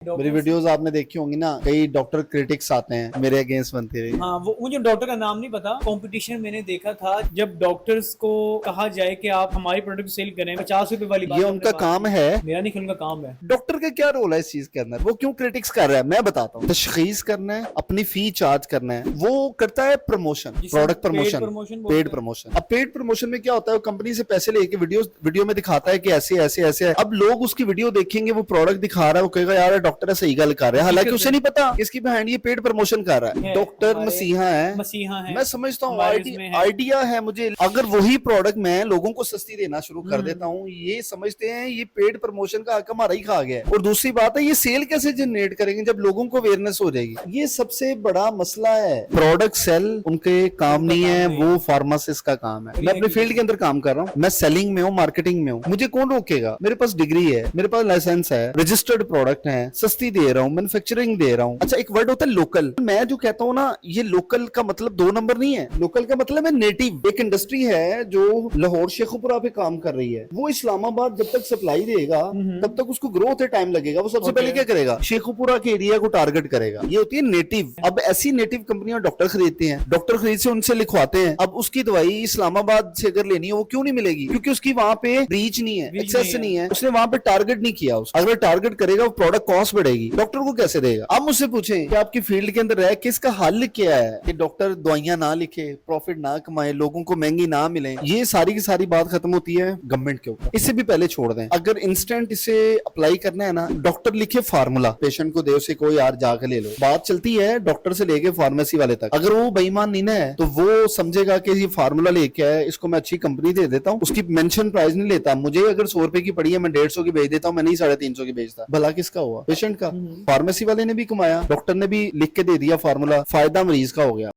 मेरी वीडियोस आपने देखी होंगी ना, कई डॉक्टर क्रिटिक्स आते हैं मेरे अगेंस्ट बनते हुए। हाँ, वो मुझे डॉक्टर का नाम नहीं पता। कंपटीशन मैंने देखा था जब डॉक्टर्स को कहा जाए कि आप हमारी प्रोडक्ट सेल करें, 50 रुपए वाली बात ये आपने उनका बात काम की। है। मेरा नहीं, उनका काम है। डॉक्टर का क्या रोल है इस चीज के अंदर? वो क्यों क्रिटिक्स कर रहा है मैं बताता हूँ। तशखीस करना है, अपनी फी चार्ज करना है, वो करता है प्रमोशन, जिसे प्रोडक्ट पेड प्रमोशन, प्रमोशन बोलते पेड हैं। प्रमोशन। अब पेड प्रमोशन में क्या होता है, वो कंपनी से पैसे लेके वीडियो में दिखाता है कि ऐसे ऐसे ऐसे है। अब लोग उसकी वीडियो देखेंगे, वो प्रोडक्ट दिखा रहा है, वो कहेगा यार डॉक्टर सही गल कर रहा है, हालांकि उसे नहीं पता इसकी बिहाइंड ये पेड प्रमोशन कर रहा है। डॉक्टर मसीहा है, मसीहा है। मैं समझता हूँ हमारे इसमें है। आइडिया है मुझे। अगर वही प्रोडक्ट मैं लोगों को सस्ती देना शुरू कर देता हूँ, ये समझते हैं ये पेड प्रमोशन का हक हमारा ही खा गया है। और दूसरी बात है, ये सेल कैसे जनरेट करेंगे जब लोगों को अवेयरनेस हो जाएगी? ये सबसे बड़ा मसला है। प्रोडक्ट सेल उनके काम नहीं है, वो फार्मासिस्ट का काम है। मैं अपने फील्ड के अंदर काम कर रहा हूँ, मैं सेलिंग में हूँ, मार्केटिंग में हूँ, मुझे कौन रोकेगा? मेरे पास डिग्री है, मेरे पास लाइसेंस है, रजिस्टर्ड प्रोडक्ट है, सस्ती दे रहा हूँ, मैन्युफैक्चरिंग दे रहा हूँ। अच्छा, एक वर्ड होता है लोकल। मैं जो कहता हूँ ना, ये लोकल का मतलब 2 नंबर नहीं है। लोकल का मतलब है नेटिव। एक इंडस्ट्री है जो लाहौर शेखुपुरा पे काम कर रही है, वो इस्लामाबाद जब तक सप्लाई देगा तब तक उसको ग्रो होते टाइम लगेगा। वो सबसे पहले क्या करेगा? शेखुपुरा के एरिया को टारगेट करेगा। ये होती है नेटिव। अब ऐसी नेटिव कंपनियां डॉक्टर खरीदती हैं, डॉक्टर खरीद से उनसे लिखवाते हैं। अब उसकी दवाई इस्लामाबाद से अगर लेनी है, वो क्यों नहीं मिलेगी? क्योंकि उसकी वहां पे रीच नहीं है, एक्सेस नहीं है, उसने वहां पे टारगेट नहीं किया। अगर टारगेट करेगा, वो प्रोडक्ट कॉस्ट बढ़ेगी, डॉक्टर को कैसे देगा? आप मुझसे पूछें कि आपकी फील्ड के अंदर रह के इसका हल क्या है कि डॉक्टर दवाइयां ना लिखे, प्रॉफिट ना कमाए, लोगों को महंगी ना मिले। ये सारी की सारी बात खत्म होती है गवर्नमेंट के ऊपर। इससे भी पहले छोड़ दें। अगर इंस्टेंट इसे अप्लाई करना है ना, डॉक्टर लिखे फार्मूला, पेशेंट को दे, उसे कोई यार जाके ले लो। बात चलती है डॉक्टर से लेके फार्मेसी वाले तक। अगर वो बेईमान नहीं है तो वो समझेगा कि ये फार्मूला लेके आए, इसको मैं अच्छी कंपनी दे देता हूँ, उसकी मेंशन प्राइस नहीं लेता। मुझे अगर 100 रुपए की पड़ी है, मैं 150 की बेच देता हूँ, मैं नहीं 350 की बेचता। भला किसका हुआ? पेशेंट का। फार्मेसी वाले ने भी कमाया, डॉक्टर ने भी लिख के दे दिया फार्मूला, फायदा मरीज का हो गया।